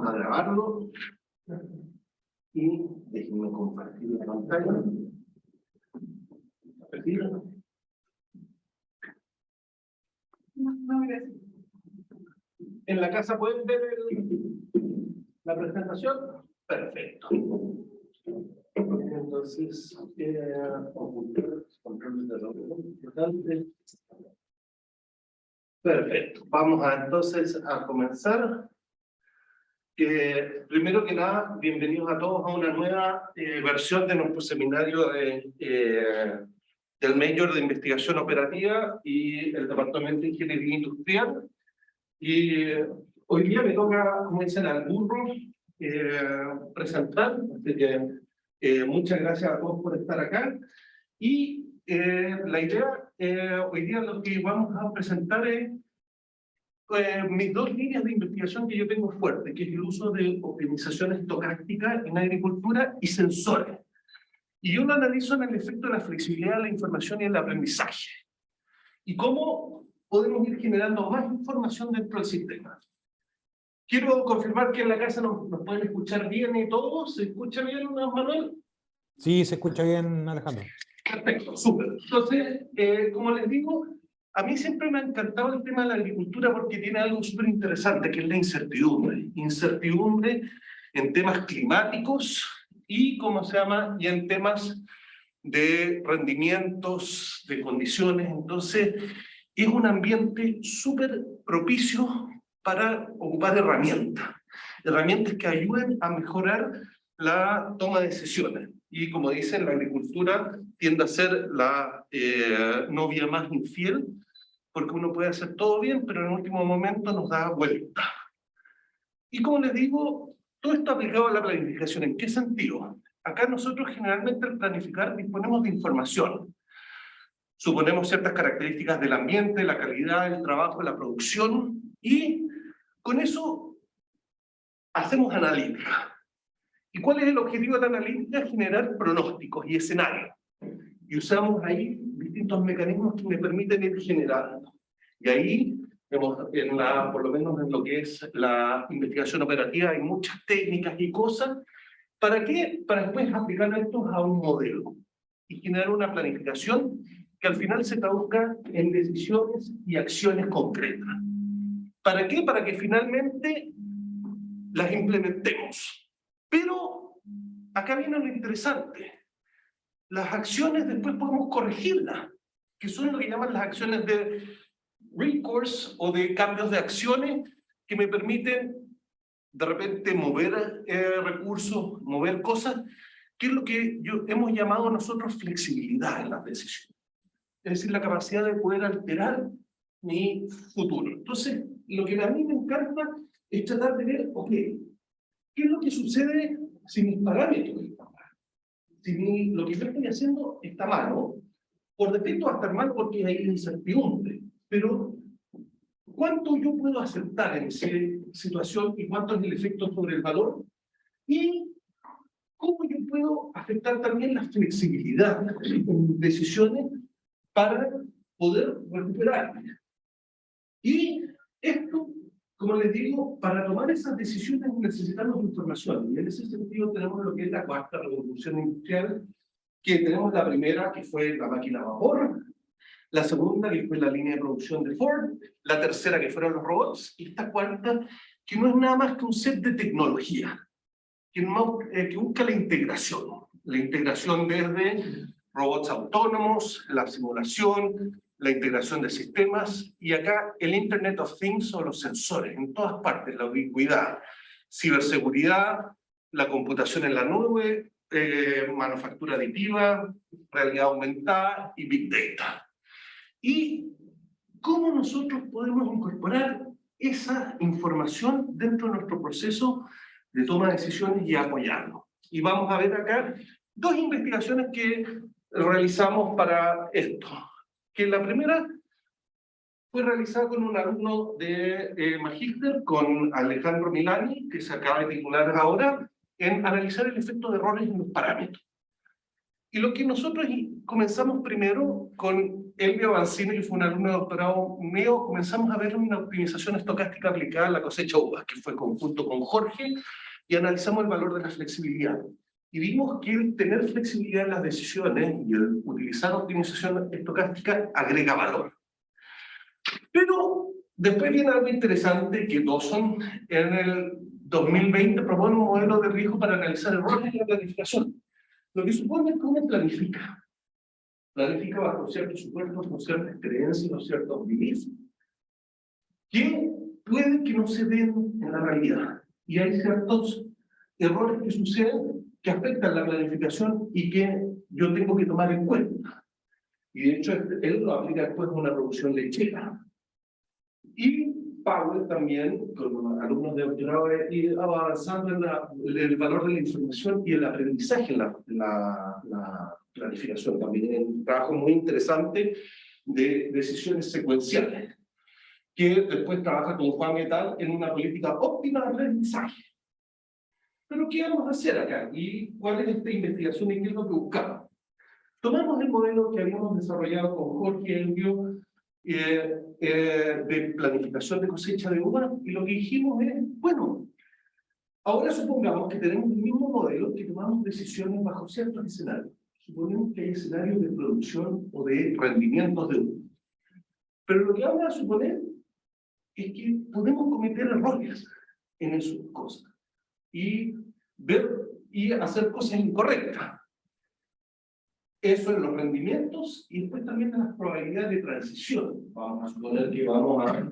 a grabarlo. Y déjenme compartir la pantalla. ¿En la casa pueden ver la presentación? Perfecto. Entonces, control de importante. Perfecto. Vamos entonces a comenzar. Primero que nada, bienvenidos a todos a una nueva versión de nuestro seminario del Major de Investigación Operativa y el Departamento de Ingeniería Industrial. Y hoy día me toca, como dicen, al burro presentar, así que muchas gracias a todos por estar acá. Y la idea, hoy día lo que vamos a presentar es mis dos líneas de investigación que yo tengo fuerte, que es el uso de optimización estocástica en agricultura y sensores. Y yo lo analizo en el efecto de la flexibilidad de la información y el aprendizaje. Y cómo podemos ir generando más información dentro del sistema. Quiero confirmar que en la casa nos pueden escuchar bien y todo. ¿Se escucha bien, Manuel? Sí, se escucha bien, Alejandro. Perfecto, súper. Entonces, como les digo, a mí siempre me ha encantado el tema de la agricultura porque tiene algo súper interesante, que es la incertidumbre. Incertidumbre en temas climáticos y, ¿cómo se llama? Y en temas de rendimientos, de condiciones. Entonces, es un ambiente súper propicio para ocupar herramientas. Herramientas que ayuden a mejorar la toma de decisiones. Y como dicen, la agricultura tiende a ser la novia más infiel, porque uno puede hacer todo bien, pero en el último momento nos da vuelta. Y como les digo, todo esto aplicado a la planificación. ¿En qué sentido? Acá nosotros generalmente al planificar disponemos de información. Suponemos ciertas características del ambiente, la calidad del trabajo, la producción, y con eso hacemos analítica. ¿Y cuál es el objetivo de la analítica? Generar pronósticos y escenarios. Y usamos ahí distintos mecanismos que me permiten ir generando. Y ahí, por lo menos en lo que es la investigación operativa, hay muchas técnicas y cosas. ¿Para qué? Para después aplicar esto a un modelo y generar una planificación que al final se traduzca en decisiones y acciones concretas. ¿Para qué? Para que finalmente las implementemos. Pero acá viene lo interesante. Las acciones después podemos corregirlas, que son lo que llaman las acciones de recourse o de cambios de acciones que me permiten de repente mover recursos, mover cosas, que es lo que hemos llamado nosotros flexibilidad en las decisiones. Es decir, la capacidad de poder alterar mi futuro. Entonces, lo que a mí me encanta es tratar de ver, ok, ¿qué es lo que sucede si mis parámetros están mal? Si lo que yo estoy haciendo está mal, ¿no? Por defecto va a estar mal porque hay incertidumbre, pero ¿cuánto yo puedo aceptar en esa situación y cuánto es el efecto sobre el valor? Y cómo yo puedo afectar también la flexibilidad en decisiones para poder recuperarme. Y esto, como les digo, para tomar esas decisiones necesitamos información. Y en ese sentido tenemos lo que es la cuarta revolución industrial, que tenemos la primera, que fue la máquina a vapor, la segunda, que fue la línea de producción de Ford, la tercera, que fueron los robots, y esta cuarta, que no es nada más que un set de tecnología, que busca la integración desde robots autónomos, la simulación, la integración de sistemas, y acá el Internet of Things o los sensores, en todas partes, la ubicuidad, ciberseguridad, la computación en la nube, manufactura aditiva, realidad aumentada y Big Data. Y cómo nosotros podemos incorporar esa información dentro de nuestro proceso de toma de decisiones y apoyarlo. Y vamos a ver acá dos investigaciones que realizamos para esto. Que la primera fue realizada con un alumno de Magíster, con Alejandro Milani, que se acaba de titular ahora, en analizar el efecto de errores en los parámetros. Y lo que nosotros comenzamos primero con Elvio Avancini, que fue un alumno de doctorado mío, comenzamos a ver una optimización estocástica aplicada a la cosecha de uvas, que fue conjunto con Jorge, y analizamos el valor de la flexibilidad. Y vimos que el tener flexibilidad en las decisiones y el utilizar optimización estocástica agrega valor. Pero después viene algo interesante que Dawson en el 2020 propone un modelo de riesgo para analizar errores en la planificación. Lo que supone es que uno planifica bajo ciertos supuestos, con ciertas creencias, con ciertos beliefs, que puede que no se den en la realidad. Y hay ciertos errores que suceden que afectan la planificación y que yo tengo que tomar en cuenta. Y de hecho, él lo aplica después a una producción lechera. Y Powell también, con alumnos de doctorado, va avanzando en el valor de la información y el aprendizaje en la planificación. También es un trabajo muy interesante de decisiones secuenciales, que después trabaja con Juan et al. En una política óptima de aprendizaje. Pero ¿qué vamos a hacer acá? ¿Y cuál es esta investigación y qué es lo que buscamos? Tomamos el modelo que habíamos desarrollado con Jorge Elvio, de planificación de cosecha de uva, y lo que dijimos es, bueno, ahora supongamos que tenemos el mismo modelo, que tomamos decisiones bajo ciertos escenarios. Suponemos que hay escenarios de producción o de rendimientos de uva. Pero lo que vamos a suponer es que podemos cometer errores en esas cosas y hacer cosas incorrectas. Eso en los rendimientos y después también en las probabilidades de transición. Vamos a suponer que vamos a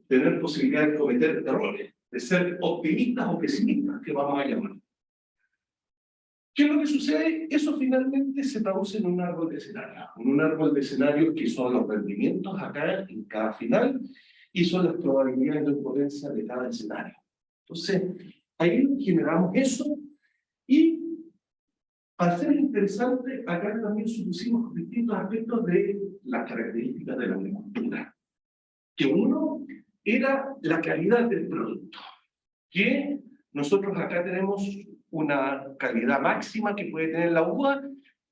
tener posibilidad de cometer errores, de ser optimistas o pesimistas, que vamos a llamar. ¿Qué es lo que sucede? Eso finalmente se traduce en un árbol de escenarios. En un árbol de escenarios que son los rendimientos acá en cada final y son las probabilidades de ocurrencia de cada escenario. Entonces, ahí generamos eso y para ser interesante, acá también supusimos distintos aspectos de las características de la agricultura. Que uno era la calidad del producto, que nosotros acá tenemos una calidad máxima que puede tener la uva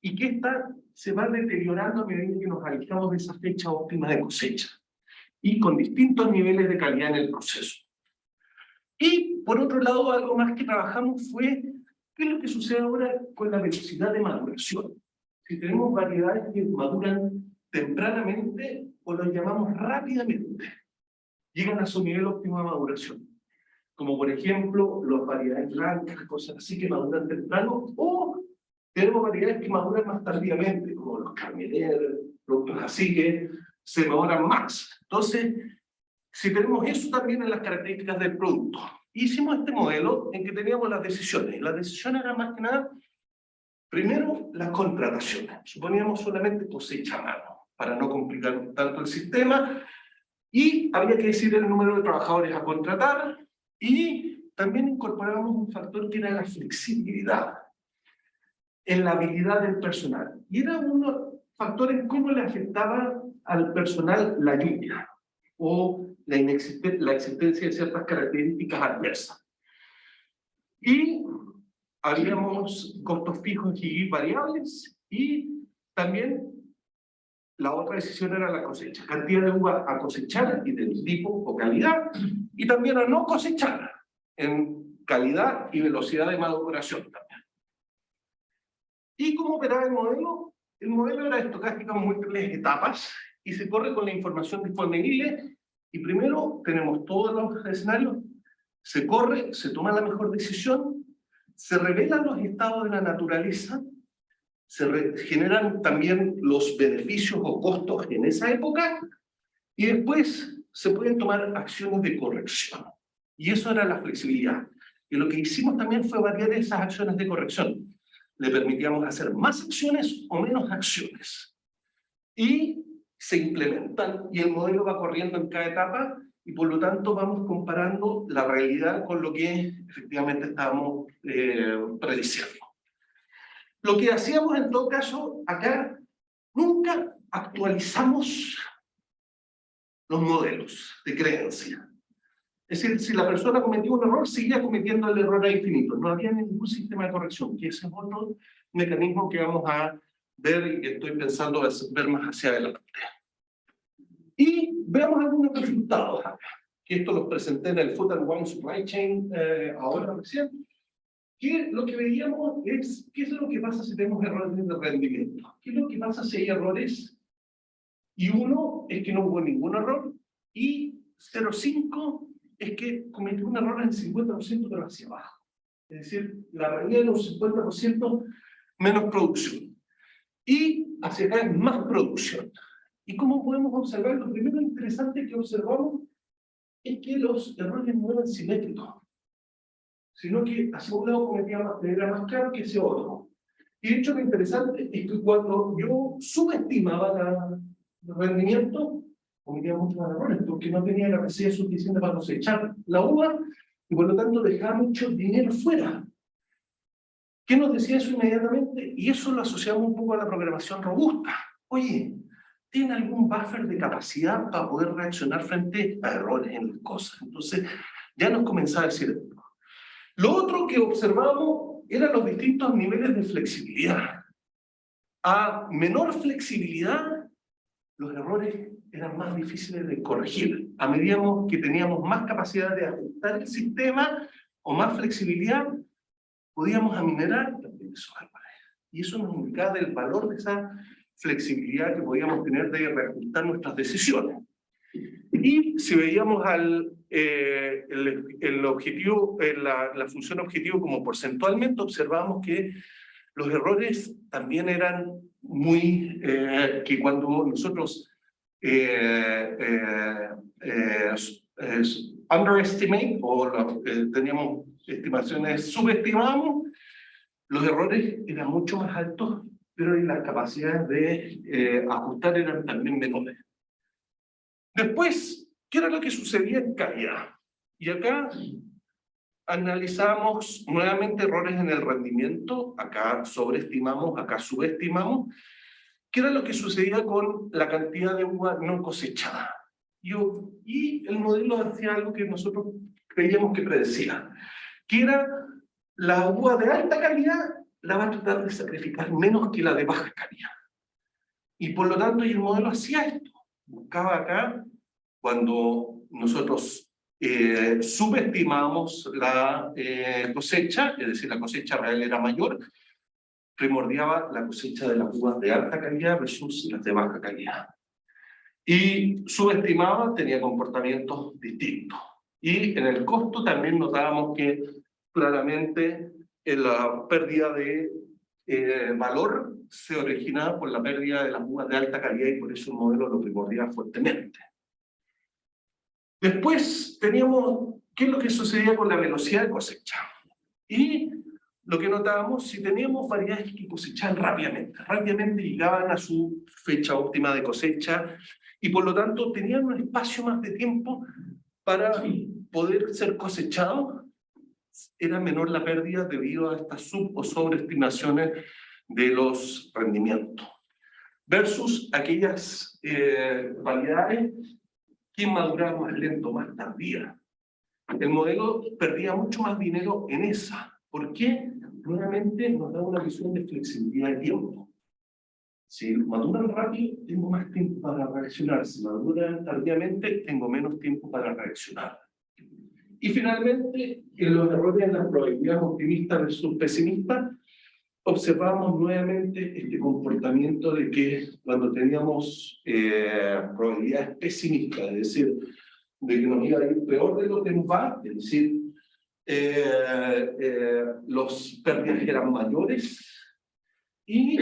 y que esta se va deteriorando a medida que nos alejamos de esa fecha óptima de cosecha y con distintos niveles de calidad en el proceso. Y por otro lado, algo más que trabajamos fue ¿qué es lo que sucede ahora con la velocidad de maduración? Si tenemos variedades que maduran tempranamente o los llamamos rápidamente, llegan a su nivel óptimo de maduración. Como por ejemplo, las variedades blancas, cosas así que maduran temprano, o tenemos variedades que maduran más tardíamente, como los Carmener, productos así que se maduran más. Entonces, si tenemos eso también en las características del producto. Hicimos este modelo en que teníamos las decisiones. Las decisiones eran más que nada, primero, las contrataciones. Suponíamos solamente cosecha a mano, para no complicar tanto el sistema, y había que decir el número de trabajadores a contratar, y también incorporábamos un factor que era la flexibilidad en la habilidad del personal. Y era uno factores cómo le afectaba al personal la lluvia, o la existencia de ciertas características adversas. Y habíamos costos fijos y variables, y también la otra decisión era la cosecha, cantidad de uva a cosechar y del tipo o calidad, y también a no cosechar en calidad y velocidad de maduración también. ¿Y cómo operaba el modelo? El modelo era estocástico en múltiples etapas y se corre con la información disponible. Y primero tenemos todos los escenarios, se corre, se toma la mejor decisión, se revelan los estados de la naturaleza, se generan también los beneficios o costos en esa época, y después se pueden tomar acciones de corrección. Y eso era la flexibilidad. Y lo que hicimos también fue variar esas acciones de corrección. Le permitíamos hacer más acciones o menos acciones. Y se implementan y el modelo va corriendo en cada etapa y por lo tanto vamos comparando la realidad con lo que efectivamente estábamos prediciendo. Lo que hacíamos en todo caso acá, nunca actualizamos los modelos de creencia. Es decir, si la persona cometió un error, seguía cometiendo el error a infinito. No había ningún sistema de corrección, que ese es otro mecanismo que vamos a ver y que estoy pensando ver más hacia adelante. Y veamos algunos resultados acá, que esto los presenté en el Food and Wine Supply Chain ahora recién, que lo que veíamos es qué es lo que pasa si tenemos errores de rendimiento, qué es lo que pasa si hay errores, y uno es que no hubo ningún error, y 0,5 es que cometió un error en el 50% pero hacia abajo. Es decir, la realidad era un 50% menos producción. Y hacia acá es más producción. ¿Y cómo podemos observar? Lo primero interesante que observamos es que los errores no eran simétricos, sino que hacia un lado era más claro que hacia otro. Y de hecho lo interesante es que cuando yo subestimaba el rendimiento, cometía muchos más errores, porque no tenía la capacidad suficiente para cosechar la uva, y por lo tanto dejaba mucho dinero fuera. ¿Qué nos decía eso inmediatamente? Y eso lo asociamos un poco a la programación robusta. Oye, ¿tiene algún buffer de capacidad para poder reaccionar frente a errores en las cosas? Entonces, ya nos comenzaba a decir esto. Lo otro que observamos eran los distintos niveles de flexibilidad. A menor flexibilidad, los errores eran más difíciles de corregir. A medida que teníamos más capacidad de ajustar el sistema o más flexibilidad, podíamos aminerar también esos errores. Y eso nos indicaba el valor de esa flexibilidad que podíamos tener de reajustar nuestras decisiones. Y si veíamos el objetivo, la función objetivo como porcentualmente, observamos que los errores también eran muy, que cuando nosotros underestimate o teníamos estimaciones, subestimamos, los errores eran mucho más altos, pero las capacidades de ajustar eran también menores. Después, ¿qué era lo que sucedía en calidad? Y acá analizamos nuevamente errores en el rendimiento, acá sobreestimamos, acá subestimamos. ¿Qué era lo que sucedía con la cantidad de uva no cosechada? Y el modelo hacía algo que nosotros creíamos que predecía, que era la uva de alta calidad la va a tratar de sacrificar menos que la de baja calidad. Y por lo tanto, el modelo hacía esto. Buscaba acá, cuando nosotros subestimamos la cosecha, es decir, la cosecha real era mayor, primordiaba la cosecha de las uvas de alta calidad versus las de baja calidad. Y subestimaba, tenía comportamientos distintos. Y en el costo también notábamos que claramente la pérdida de valor se originaba por la pérdida de las uvas de alta calidad y por eso el modelo lo primordiaba fuertemente. Después teníamos qué es lo que sucedía con la velocidad de cosecha. Y lo que notábamos, si teníamos variedades que cosechaban rápidamente llegaban a su fecha óptima de cosecha y por lo tanto tenían un espacio más de tiempo para poder ser cosechados, era menor la pérdida debido a estas sub- o sobreestimaciones de los rendimientos. Versus aquellas variedades que maduraban más lento, más tardía. El modelo perdía mucho más dinero en esa. ¿Por qué? Nuevamente nos da una visión de flexibilidad de tiempo. Si maduran rápido, tengo más tiempo para reaccionar. Si maduran tardíamente, tengo menos tiempo para reaccionar. Y finalmente, en los errores en las probabilidades optimistas versus pesimistas, observamos nuevamente este comportamiento de que cuando teníamos probabilidades pesimistas, es decir, de que nos iba a ir peor de lo que nos va, es decir, los pérdidas eran mayores, y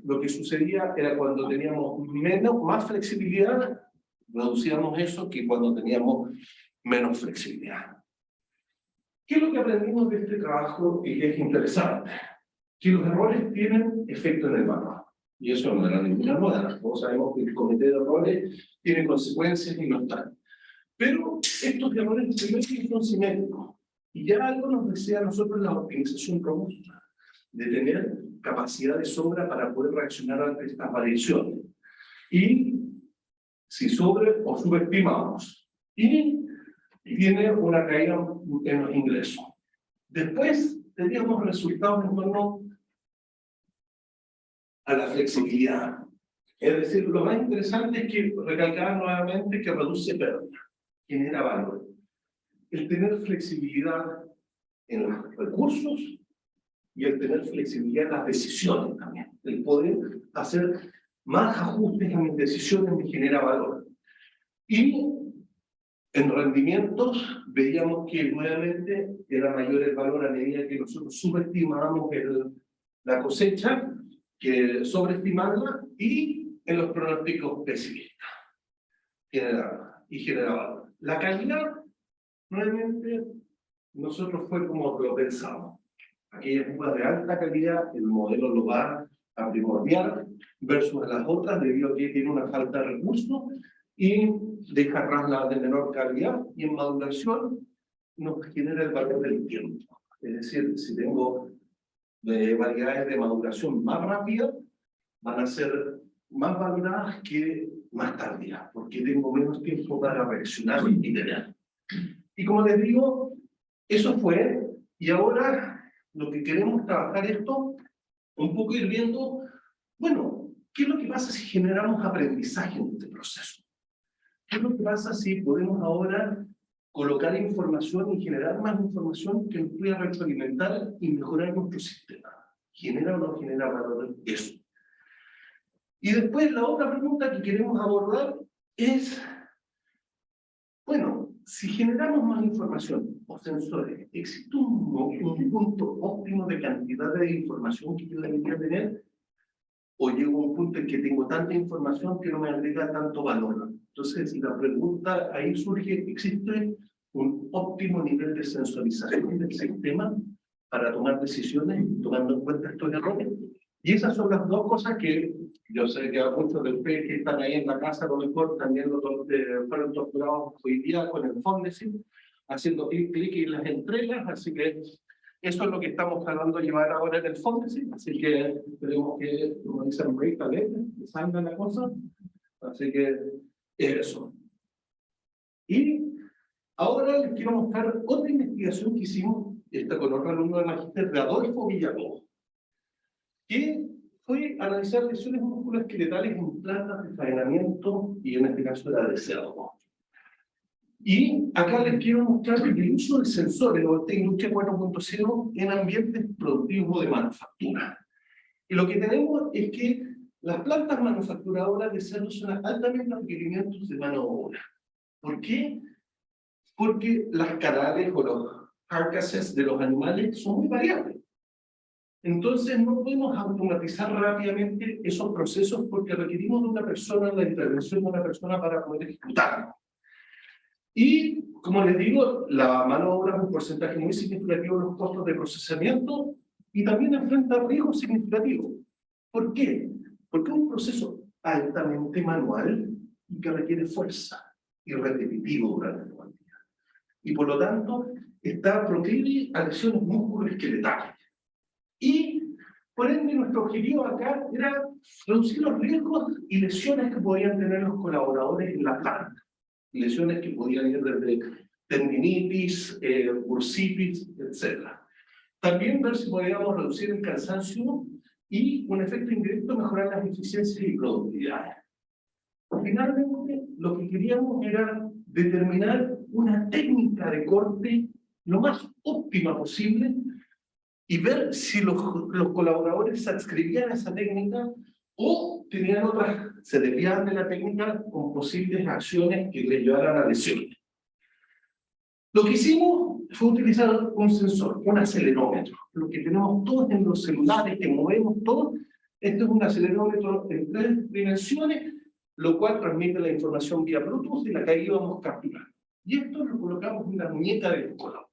lo que sucedía era cuando teníamos más flexibilidad, reducíamos eso que cuando teníamos menos flexibilidad. ¿Qué es lo que aprendimos de este trabajo y que es interesante? Que los errores tienen efecto en el valor. Y eso no era ninguna novedad. Todos sabemos que el comité de errores tiene consecuencias y no están. Pero estos errores son simétricos. Y ya algo nos decía a nosotros la optimización robusta, de tener capacidad de sobra para poder reaccionar ante estas variaciones. Y si sobre o subestimamos. Y tiene una caída en los ingresos. Después teníamos resultados en torno a la flexibilidad. Es decir, lo más interesante es que recalcar nuevamente que reduce pérdida, genera valor. El tener flexibilidad en los recursos y el tener flexibilidad en las decisiones también. El poder hacer más ajustes a mis decisiones me genera valor. Y en rendimientos veíamos que nuevamente era mayor el valor a medida que nosotros subestimábamos la cosecha que sobreestimarla, y en los pronósticos pesimistas genera valor. La calidad, nuevamente, nosotros fue como lo pensamos. Aquellas uvas de alta calidad, el modelo lo va a primordial versus las otras, debido a que tiene una falta de recursos y deja atrás las de menor calidad, y en maduración nos genera el valor del tiempo. Es decir, si tengo variedades de maduración más rápida, van a ser más valoradas que más tardías, porque tengo menos tiempo para reaccionar y tener. Y como les digo, eso fue, y ahora lo que queremos trabajar esto, un poco ir viendo, bueno, ¿qué es lo que pasa si generamos aprendizaje en este proceso? ¿Qué es lo que pasa si podemos ahora colocar información y generar más información que nos pueda retroalimentar y mejorar nuestro sistema? ¿Genera o no genera valor eso? Y después la otra pregunta que queremos abordar es, bueno, si generamos más información o sensores, ¿existe un punto óptimo de cantidad de información que yo debería tener? ¿O llego a un punto en que tengo tanta información que no me agrega tanto valor? Entonces, la pregunta ahí surge, ¿existe un óptimo nivel de sensorización del sistema para tomar decisiones tomando en cuenta estos errores? Y esas son las dos cosas que yo sé que a muchos de ustedes que están ahí en la casa, a lo mejor también fueron torturados hoy día con el Fondesit, haciendo clic y las entregas, así que eso es lo que estamos tratando de llevar ahora en el Fondesit, así que esperemos que, como dicen, break a letra, que salga la cosa, así que eso. Y ahora les quiero mostrar otra investigación que hicimos, con otro alumno de magíster de Adolfo Villalobos, que fue analizar lesiones musculoesqueletales en plantas de faenamiento, y en este caso era de cerdo. Y acá les quiero mostrar el uso de sensores o de industria 4.0 en ambientes productivos de manufactura. Y lo que tenemos es que las plantas manufacturadoras de cerdo son altamente requerimientos de mano de obra. ¿Por qué? Porque las cadáveres o los carcasses de los animales son muy variables. Entonces no podemos automatizar rápidamente esos procesos porque requerimos de una persona, la intervención de una persona para poder ejecutarlo. Y, como les digo, la mano de obra es un porcentaje muy significativo de los costos de procesamiento y también enfrenta riesgos significativos. ¿Por qué? Porque es un proceso altamente manual y que requiere fuerza y repetitivo durante todo el día. Y por lo tanto, está proclive a lesiones musculoesqueletales. Y, por ende, nuestro objetivo acá era reducir los riesgos y lesiones que podían tener los colaboradores en la planta. Lesiones que podían ir desde tendinitis, bursitis, etc. También ver si podíamos reducir el cansancio y, un efecto indirecto, mejorar las eficiencias y productividades. Finalmente, lo que queríamos era determinar una técnica de corte lo más óptima posible y ver si los colaboradores se adscribían a esa técnica o tenían otras, se desviaban de la técnica con posibles acciones que les llevaran a lesiones. Lo que hicimos fue utilizar un sensor, un acelerómetro, lo que tenemos todos en los celulares, que movemos todos. Este es un acelerómetro en 3 dimensiones, lo cual transmite la información vía Bluetooth y la que ahí íbamos capturando. Y esto lo colocamos en la muñeca de los colaboradores.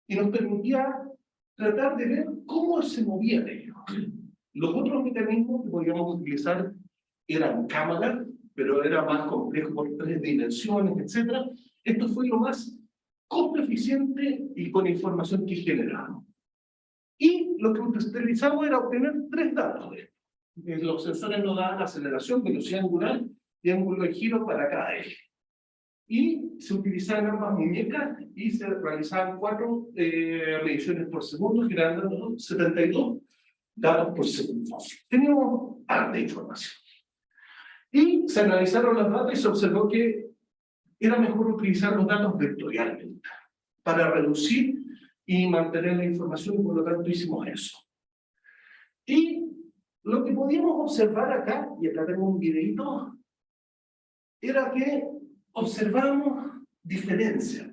Y nos permitía tratar de ver cómo se movían ellos. Los otros mecanismos que podíamos utilizar eran cámaras, pero era más complejo por 3 dimensiones, etc. Esto fue lo más costo eficiente y con información que generamos. Y lo que utilizamos era obtener 3 datos. Los sensores nos daban aceleración, velocidad angular y ángulo de giro para cada eje. Y se utilizaban ambas muñecas y se realizaban 4 mediciones por segundo, generando 72 datos por segundo. Teníamos harta información. Y se analizaron los datos y se observó que era mejor utilizar los datos vectorialmente para reducir y mantener la información, y por lo tanto hicimos eso. Y lo que podíamos observar acá, y acá tengo un videito, era que observábamos diferencias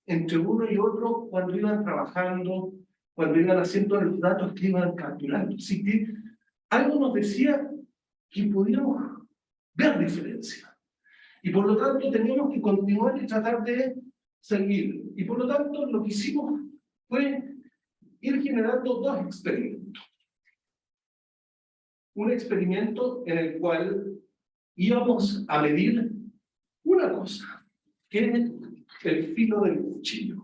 entre uno y otro cuando iban trabajando, cuando iban haciendo los datos que iban capturando. Así que algo nos decía que podíamos ver diferencias. Y por lo tanto teníamos que continuar y tratar de seguir. Y por lo tanto lo que hicimos fue ir generando dos experimentos. Un experimento en el cual íbamos a medir una cosa, que es el filo del cuchillo.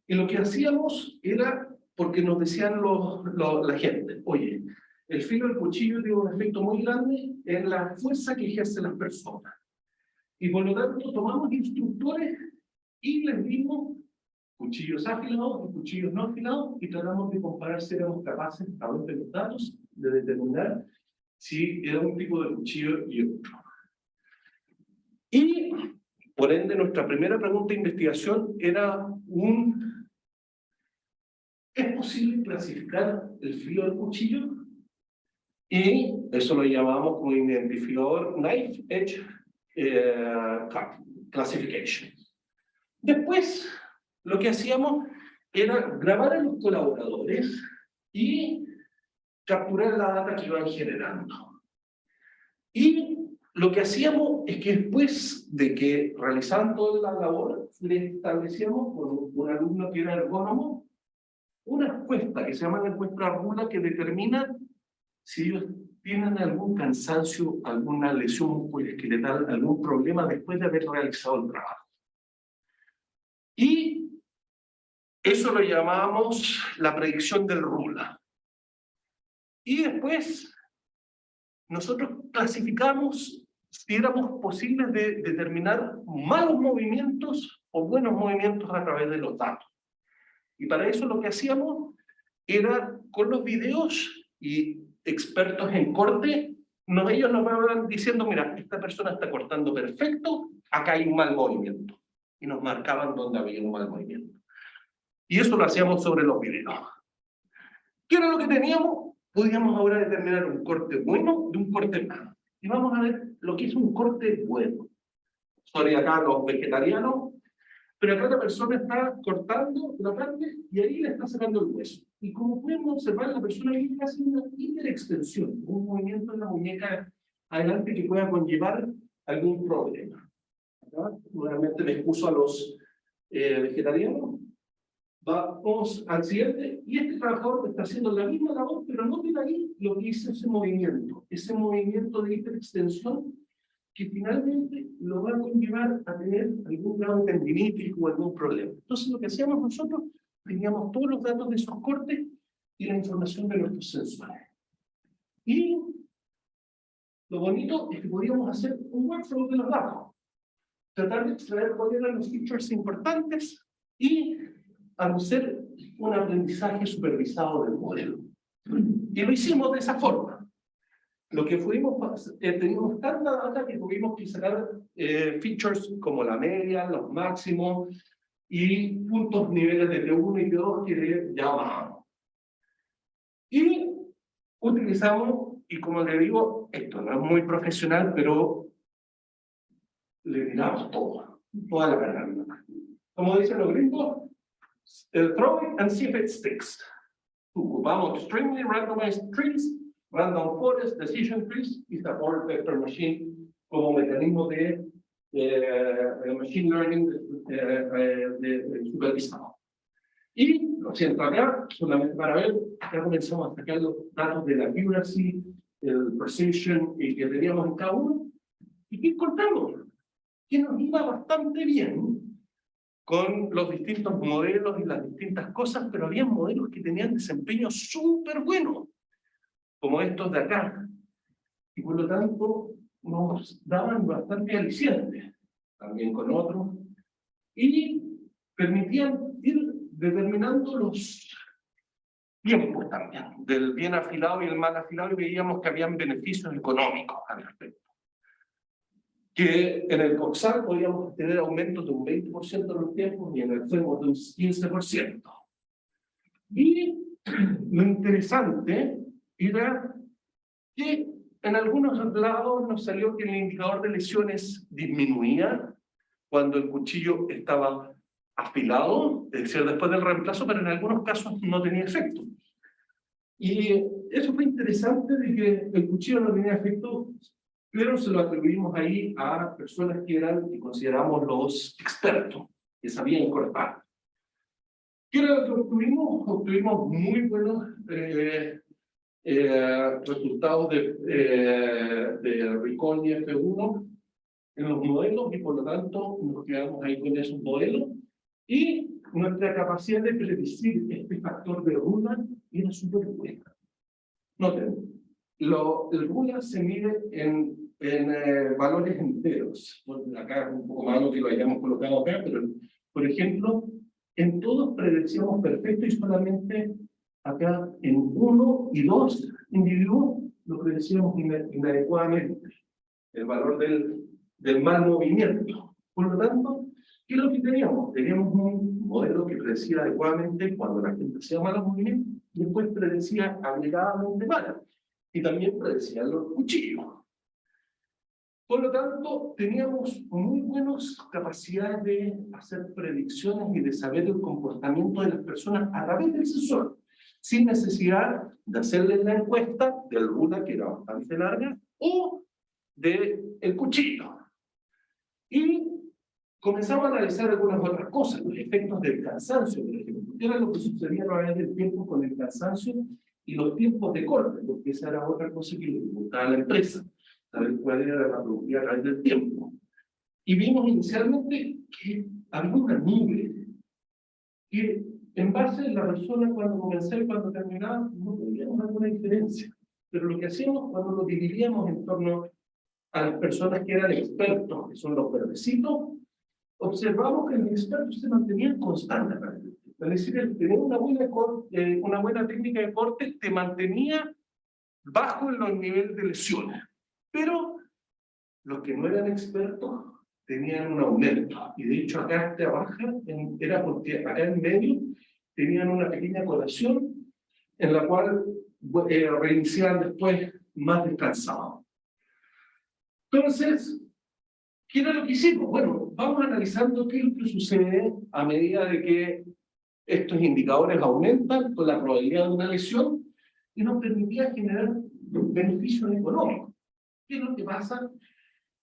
Y lo que hacíamos era, porque nos decían la gente, oye, el filo del cuchillo tiene un efecto muy grande en la fuerza que ejercen las personas. Y por lo tanto tomamos instructores y les dimos cuchillos afilados y cuchillos no afilados y tratamos de comparar si éramos capaces, a través de los datos, de determinar si era un tipo de cuchillo y otro. Y, por ende, nuestra primera pregunta de investigación era ¿es posible clasificar el filo del cuchillo? Y eso lo llamamos como identificador Knife Edge Classification. Después, lo que hacíamos era grabar a los colaboradores y capturar la data que iban generando. Y lo que hacíamos es que después de que realizaban toda la labor, le establecíamos con un alumno que era ergónomo una encuesta que se llama la encuesta RULA, que determina si ellos tienen algún cansancio, alguna lesión musculoesqueletal, algún problema después de haber realizado el trabajo. Y eso lo llamamos la predicción del RULA. Y después nosotros clasificamos si éramos posibles de determinar malos movimientos o buenos movimientos a través de los datos. Y para eso lo que hacíamos era, con los videos y expertos en corte, ellos nos iban diciendo, mira, esta persona está cortando perfecto, acá hay un mal movimiento. Y nos marcaban dónde había un mal movimiento. Y eso lo hacíamos sobre los videos. ¿Qué era lo que teníamos? Podíamos ahora determinar un corte bueno de un corte malo. Y vamos a ver lo que es un corte bueno. Sobre acá los vegetarianos, pero acá la persona está cortando la carne y ahí le está sacando el hueso. Y como podemos observar, la persona ahí está haciendo una hiperextensión, un movimiento en la muñeca adelante que pueda conllevar algún problema. ¿Acá? Nuevamente me excuso a los vegetarianos. Vamos al siguiente, y este trabajador está haciendo la misma labor, pero no tiene ahí lo que hizo ese movimiento de hiperextensión, que finalmente lo va a conllevar a tener algún grado de tendinitis o algún problema. Entonces lo que hacíamos nosotros, teníamos todos los datos de esos cortes y la información de nuestros sensores. Y lo bonito es que podíamos hacer un workflow de los datos, tratar de extraer cuáles eran los features importantes y hacer un aprendizaje supervisado del modelo. Y lo hicimos de esa forma. Lo que teníamos tanta data que tuvimos que sacar features como la media, los máximos y puntos niveles de T1 y T2 que llamábamos. Y utilizamos, y como le digo, esto no es muy profesional, pero le tiramos todo, toda la carga. Como dicen los gringos, throw it and see if it sticks. Ocupamos extremely randomized trees, random forest, decision trees y support vector machine como mecanismo de machine learning de supervisado. Y lo siento acá, solamente para ver, acá comenzamos a sacar los datos de la accuracy, el precision y que teníamos en cada uno. ¿Y qué encontramos? Que nos iba bastante bien con los distintos modelos y las distintas cosas, pero había modelos que tenían desempeño súper bueno, como estos de acá, y por lo tanto nos daban bastante aliciente, también con otros, y permitían ir determinando tiempos también, del bien afilado y el mal afilado, y veíamos que habían beneficios económicos al respecto. Que en el coxal podíamos tener aumentos de un 20% en los tiempos y en el FEMUR de un 15%. Y lo interesante era que en algunos lados nos salió que el indicador de lesiones disminuía cuando el cuchillo estaba afilado, es decir, después del reemplazo, pero en algunos casos no tenía efecto. Y eso fue interesante de que el cuchillo no tenía efecto, pero se lo atribuimos ahí a personas que eran, que consideramos los expertos, que sabían cortar. ¿Qué era lo que obtuvimos? Obtuvimos muy buenos resultados de Recall y F1 en los modelos, y por lo tanto nos quedamos ahí con esos modelos, y nuestra capacidad de predecir este factor de Rula era súper buena. Noten, el Rula se mide en valores enteros. Bueno, acá es un poco malo que lo hayamos colocado acá, pero por ejemplo, en todos predecíamos perfecto y solamente acá en 1 y 2 individuos lo predecíamos inadecuadamente, el valor del mal movimiento. Por lo tanto, ¿qué es lo que teníamos? Teníamos un modelo que predecía adecuadamente cuando la gente hacía malos movimientos, y después predecía agregadamente mal, y también predecía los cuchillos. Por lo tanto, teníamos muy buenas capacidades de hacer predicciones y de saber el comportamiento de las personas a través del sensor, sin necesidad de hacerles la encuesta del Rula, que era bastante larga, o del cuchillo. Y comenzamos a analizar algunas otras cosas, los efectos del cansancio, por ejemplo. ¿Qué era lo que sucedía a través del tiempo con el cansancio y los tiempos de corte? Porque esa era otra cosa que le preguntaba a la empresa, saber cuál era la productividad a través del tiempo. Y vimos inicialmente que había una nube, que en base a la persona cuando comenzaba y cuando terminaba, no teníamos alguna diferencia. Pero lo que hacíamos cuando lo dividíamos en torno a las personas que eran expertos, que son los verdecitos, observamos que los expertos se mantenían constantes. Es decir, el tener una buena técnica de corte te mantenía bajo en los niveles de lesiones. Pero los que no eran expertos tenían un aumento. Y de hecho acá esta baja era porque acá en medio tenían una pequeña colación en la cual reiniciaban después más descansados. Entonces, ¿qué era lo que hicimos? Bueno, vamos analizando qué es lo que sucede a medida de que estos indicadores aumentan con la probabilidad de una lesión, y nos permitía generar beneficios económicos. ¿Qué es lo que pasa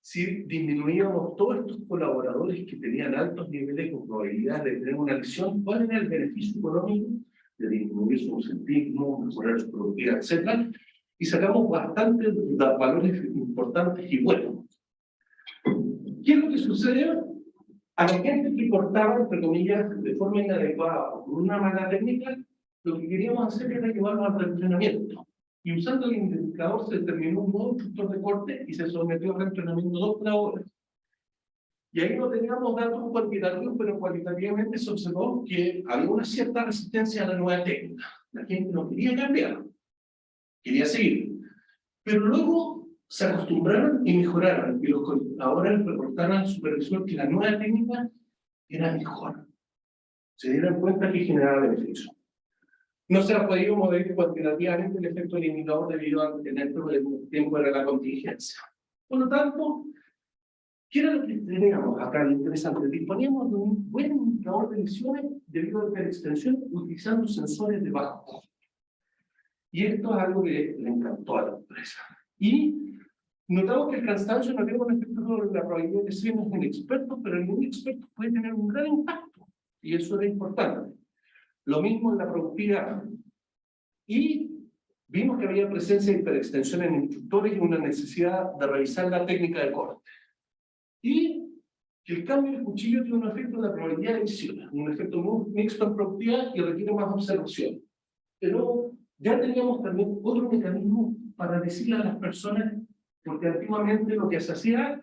si disminuíamos todos estos colaboradores que tenían altos niveles de probabilidad de tener una lesión? ¿Cuál era el beneficio económico de disminuir su ausentismo, mejorar su productividad, etcétera? Y sacamos bastantes valores importantes y buenos. ¿Qué es lo que sucede? A la gente que cortaba, entre comillas, de forma inadecuada o con una mala técnica, lo que queríamos hacer era llevarlo al reentrenamiento. Y usando el indicador se determinó un nuevo instructor de corte y se sometió al reentrenamiento 2 horas. Y ahí no teníamos datos cuantitativos, pero cualitativamente se observó que había una cierta resistencia a la nueva técnica. La gente no quería cambiar, quería seguir. Pero luego se acostumbraron y mejoraron, y los colaboradores reportaron al supervisor que la nueva técnica era mejor. Se dieron cuenta que generaba beneficio. No se ha podido mover cuantitativamente el efecto del indicador debido a que dentro del tiempo era la contingencia. Por lo tanto, ¿qué era lo que teníamos acá de interesante? Disponíamos de un buen indicador de lesiones debido a la extensión utilizando sensores de bajo costo. Y esto es algo que le encantó a la empresa. Y notamos que el cansancio no tiene un efecto sobre la probabilidad de lesiones en expertos, pero en un experto puede tener un gran impacto. Y eso era importante. Lo mismo en la productividad. Y vimos que había presencia de hiperextensión en instructores y una necesidad de revisar la técnica de corte. Y que el cambio del cuchillo tiene un efecto en la probabilidad de lesiones, un efecto muy mixto en productividad y requiere más observación. Pero ya teníamos también otro mecanismo para decirle a las personas, porque antiguamente lo que se hacía,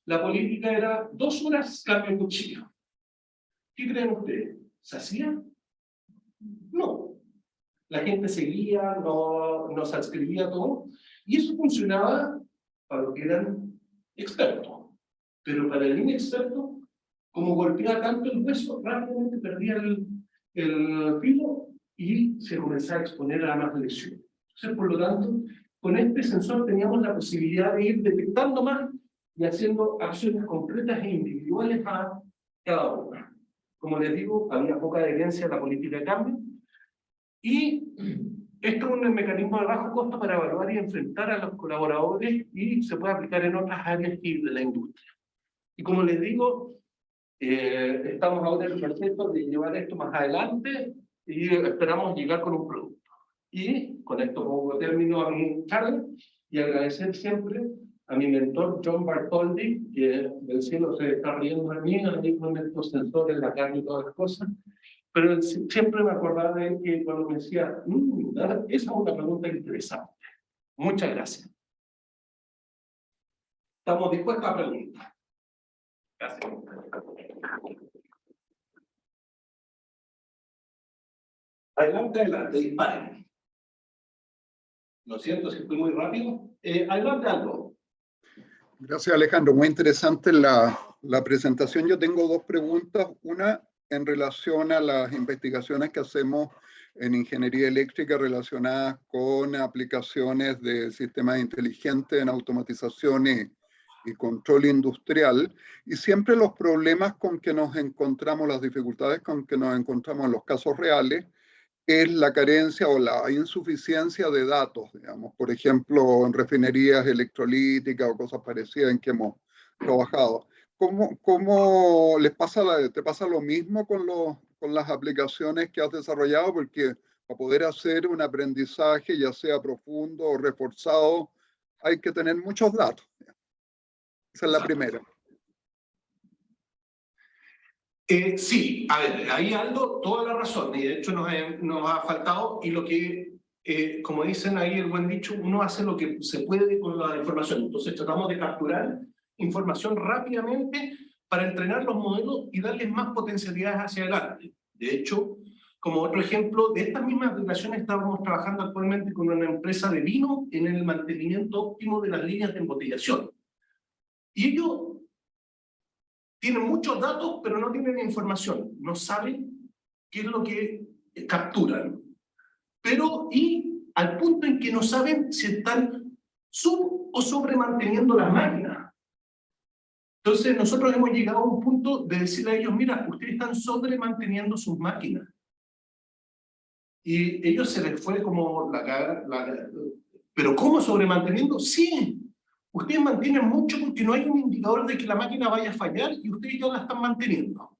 la política era 2 horas cambio de cuchillo. ¿Qué creen ustedes? ¿Se hacía? No. la gente seguía, nos adscribía todo, y eso funcionaba para los que eran expertos. Pero para el inexperto, como golpeaba tanto el hueso, rápidamente perdía el filo y se comenzaba a exponer a más lesiones. Entonces, por lo tanto, con este sensor teníamos la posibilidad de ir detectando más y haciendo acciones concretas e individuales a cada una. Como les digo, había poca adherencia a la política de cambio, y esto es un mecanismo de bajo costo para evaluar y enfrentar a los colaboradores, y se puede aplicar en otras áreas de la industria. Y como les digo, estamos ahora en el proceso de llevar esto más adelante y esperamos llegar con un producto. Y con esto pongo término a mi charla y agradecer siempre a mi mentor John Bartholdi, que del cielo se está riendo de mí, ahí con estos sensores en la carne y todas las cosas, pero él siempre me acordaba de él que cuando me decía, esa es una pregunta interesante. Muchas gracias. Estamos dispuestos a preguntar. Gracias. Adelante, adelante, disparen. Lo siento si fui muy rápido. Adelante, Aldo. Gracias, Alejandro. Muy interesante la presentación. Yo tengo dos preguntas. Una en relación a las investigaciones que hacemos en ingeniería eléctrica relacionadas con aplicaciones de sistemas inteligentes en automatización y control industrial. Y siempre los problemas con que nos encontramos, las dificultades con que nos encontramos en los casos reales, es la carencia o la insuficiencia de datos, digamos, por ejemplo, en refinerías electrolíticas o cosas parecidas en que hemos trabajado. ¿Cómo te pasa lo mismo con las aplicaciones que has desarrollado? Porque para poder hacer un aprendizaje, ya sea profundo o reforzado, hay que tener muchos datos. Esa es la primera. Sí, a ver, ahí Aldo, toda la razón, y de hecho nos ha faltado, y lo que, como dicen ahí el buen dicho, uno hace lo que se puede con la información. Entonces tratamos de capturar información rápidamente para entrenar los modelos y darles más potencialidades hacia adelante. De hecho, como otro ejemplo, de estas mismas aplicaciones estamos trabajando actualmente con una empresa de vino en el mantenimiento óptimo de las líneas de embotellación. Y ellos tienen muchos datos, pero no tienen información. No saben qué es lo que capturan. Pero, y al punto en que no saben si están sub o sobre manteniendo las máquinas. Entonces, nosotros hemos llegado a un punto de decirle a ellos, mira, ustedes están sobre manteniendo sus máquinas. Y ellos se les fue como ¿pero cómo sobre manteniendo? Sí. Ustedes mantienen mucho porque no hay un indicador de que la máquina vaya a fallar y ustedes ya la están manteniendo.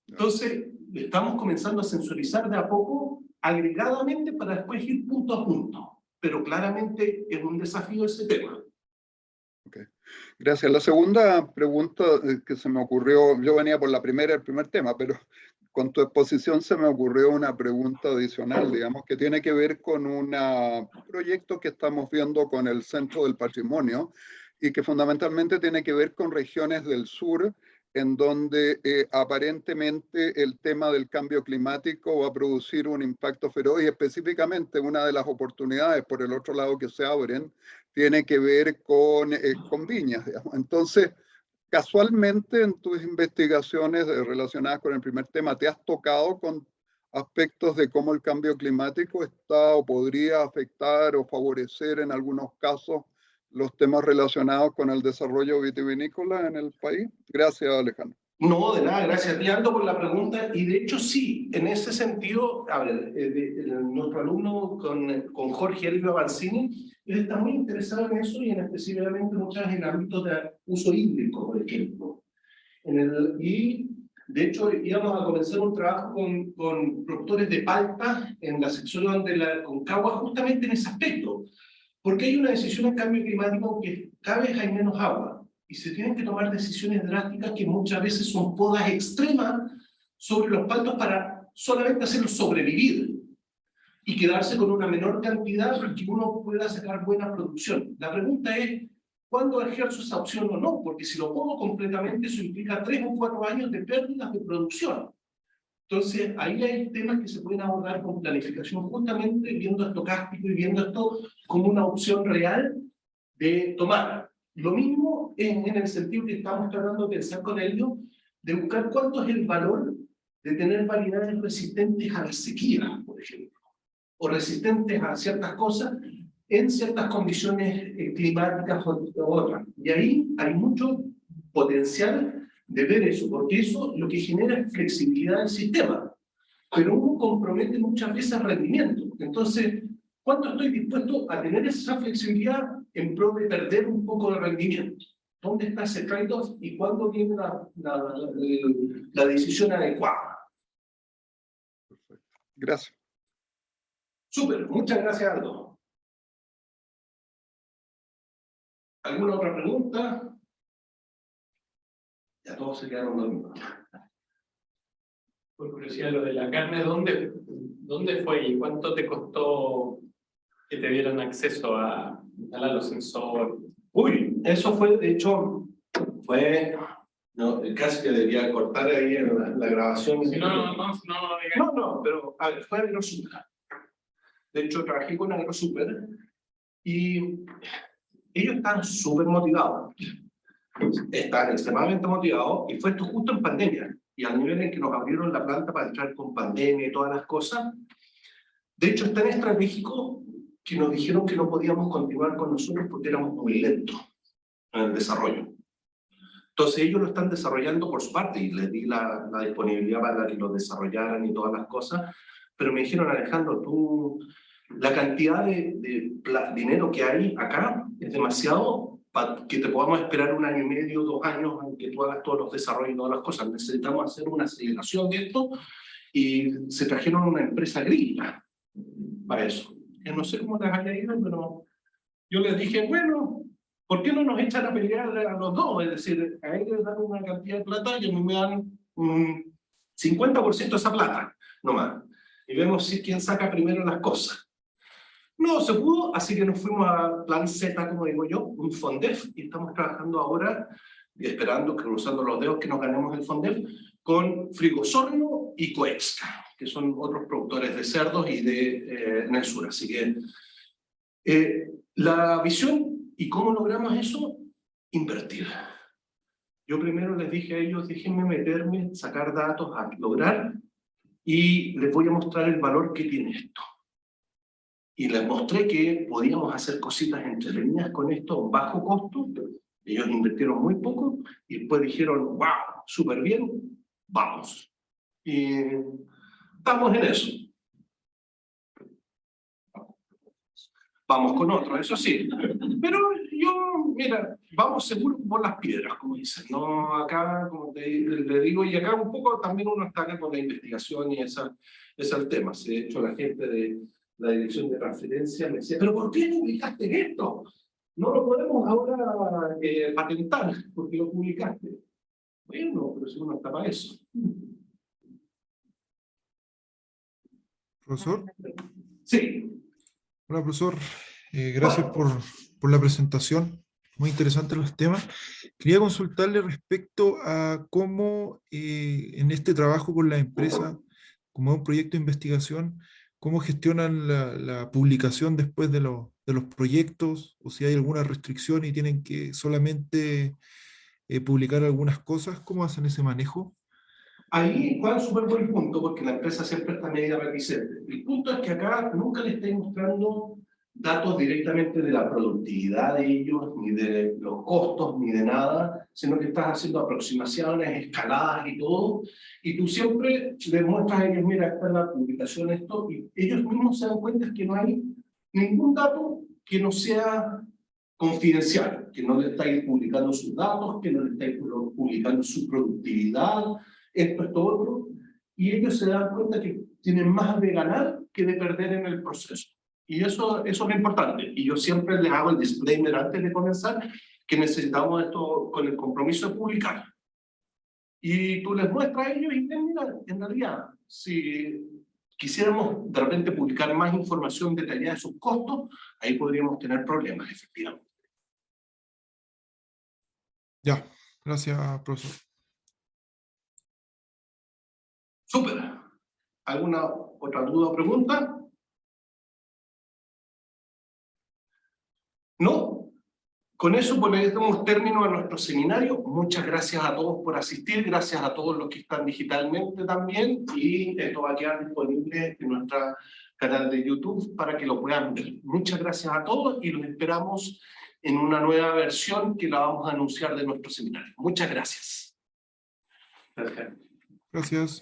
Entonces, estamos comenzando a sensorizar de a poco, agregadamente, para después ir punto a punto. Pero claramente es un desafío ese tema. Okay. Gracias. La segunda pregunta que se me ocurrió, yo venía por el primer tema, pero con tu exposición se me ocurrió una pregunta adicional, digamos, que tiene que ver con un proyecto que estamos viendo con el Centro del Patrimonio y que fundamentalmente tiene que ver con regiones del sur, en donde aparentemente el tema del cambio climático va a producir un impacto feroz, y específicamente una de las oportunidades por el otro lado que se abren tiene que ver con viñas, digamos. Entonces, casualmente en tus investigaciones relacionadas con el primer tema, ¿te has tocado con aspectos de cómo el cambio climático está o podría afectar o favorecer en algunos casos los temas relacionados con el desarrollo vitivinícola en el país? Gracias, Alejandro. No, de nada, gracias a ti, Aldo, por la pregunta. Y de hecho, sí, en ese sentido, a ver, nuestro alumno con Jorge Elvio Avancini, él está muy interesado en eso, y en específicamente muchas en ámbitos de uso hídrico, por ejemplo. Y de hecho, íbamos a comenzar un trabajo con productores de palta en la sección de la Concagua, justamente en ese aspecto. Porque hay una decisión en cambio climático que cada vez hay menos agua, y se tienen que tomar decisiones drásticas que muchas veces son podas extremas sobre los paltos para solamente hacerlos sobrevivir y quedarse con una menor cantidad para que uno pueda sacar buena producción. La pregunta es, ¿cuándo ejerzo esa opción o no? Porque si lo pongo completamente, eso implica 3 o 4 años de pérdidas de producción. Entonces, ahí hay temas que se pueden abordar con planificación, justamente viendo estocástico y viendo esto como una opción real de tomar. Lo mismo en el sentido que estamos tratando de pensar con ellos, de buscar cuánto es el valor de tener variedades resistentes a la sequía, por ejemplo, o resistentes a ciertas cosas en ciertas condiciones climáticas o otras. Y ahí hay mucho potencial de ver eso, porque eso lo que genera es flexibilidad del sistema, pero uno compromete muchas veces el rendimiento. Entonces, ¿cuánto estoy dispuesto a tener esa flexibilidad en pro de perder un poco de rendimiento? ¿Dónde está ese trade-off y cuándo viene la decisión adecuada? Gracias. Súper, muchas gracias, Aldo. ¿Alguna otra pregunta? Ya todos se quedaron dormidos. Por curiosidad, lo de la carne, ¿dónde fue y cuánto te costó que te dieran acceso a instalar los sensores? Uy, eso fue, de hecho, no, casi que debía cortar ahí en la grabación. Si no, No, pero a ver, fue AgroSuper. De hecho, trabajé con AgroSuper y ellos están súper motivados. Están extremadamente motivados y fue esto justo en pandemia. Y al nivel en que nos abrieron la planta para entrar con pandemia y todas las cosas, de hecho es tan estratégico que nos dijeron que no podíamos continuar con nosotros porque éramos muy lentos en el desarrollo. Entonces ellos lo están desarrollando por su parte y les di la disponibilidad para que lo desarrollaran y todas las cosas, pero me dijeron, Alejandro, la cantidad de dinero que hay acá es demasiado para que te podamos esperar 1 año y medio, 2 años en que tú hagas todos los desarrollos y todas las cosas. Necesitamos hacer una aceleración de esto y se trajeron una empresa gringa para eso. Yo no sé cómo les haya ido, pero yo les dije, bueno, ¿por qué no nos echan a pelear a los dos? Es decir, a ellos les dan una cantidad de plata y a mí me dan un 50% de esa plata, nomás. Y vemos si quién saca primero las cosas. No se pudo, así que nos fuimos a plan Z, como digo yo, un FONDEF, y estamos trabajando ahora, y esperando, cruzando los dedos, que nos ganemos el FONDEF, con Frigosorno y Coexca, que son otros productores de cerdos y en el sur. Así que la visión y cómo logramos eso, invertir. Yo primero les dije a ellos, déjenme meterme, sacar datos, a lograr, y les voy a mostrar el valor que tiene esto. Y les mostré que podíamos hacer cositas entretenidas con esto, bajo costo. Ellos invirtieron muy poco y después dijeron, wow, súper bien, vamos. Y estamos en eso. Vamos con otro, eso sí. Pero yo, mira, vamos seguro por las piedras, como dicen. No, acá, como le digo, y acá un poco también uno está acá con la investigación y ese es el tema. De hecho, la gente de la dirección de transferencia me decía, ¿pero por qué publicaste esto? No lo podemos ahora patentar porque lo publicaste. Bueno, pero si uno está para eso. Profesor. Sí. Hola, profesor. Gracias por la presentación. Muy interesantes los temas. Quería consultarle respecto a cómo en este trabajo con la empresa, como un proyecto de investigación, cómo gestionan la publicación después de los proyectos, o si hay alguna restricción y tienen que solamente publicar algunas cosas. ¿Cómo hacen ese manejo? Ahí va un súper buen punto, porque la empresa siempre está media reticente. El punto es que acá nunca le estoy mostrando datos directamente de la productividad de ellos, ni de los costos, ni de nada, sino que estás haciendo aproximaciones, escaladas y todo, y tú siempre les muestras a ellos, mira, esta es la publicación, esto, y ellos mismos se dan cuenta que no hay ningún dato que no sea confidencial, que no le estáis publicando sus datos, que no le estáis publicando su productividad, esto otro, y ellos se dan cuenta que tienen más de ganar que de perder en el proceso. Y eso es lo importante. Y yo siempre les hago el disclaimer antes de comenzar, que necesitamos esto con el compromiso de publicar. Y tú les muestras a ellos y dicen, mira, en realidad, si quisiéramos de repente publicar más información detallada de sus costos, ahí podríamos tener problemas, efectivamente. Ya, gracias, profesor. Súper. ¿Alguna otra duda o pregunta? ¿No? Con eso ponemos término a nuestro seminario. Muchas gracias a todos por asistir, gracias a todos los que están digitalmente también, y esto va a quedar disponible en nuestro canal de YouTube para que lo puedan ver. Muchas gracias a todos y los esperamos en una nueva versión que la vamos a anunciar de nuestro seminario. Muchas gracias. Gracias. Gracias.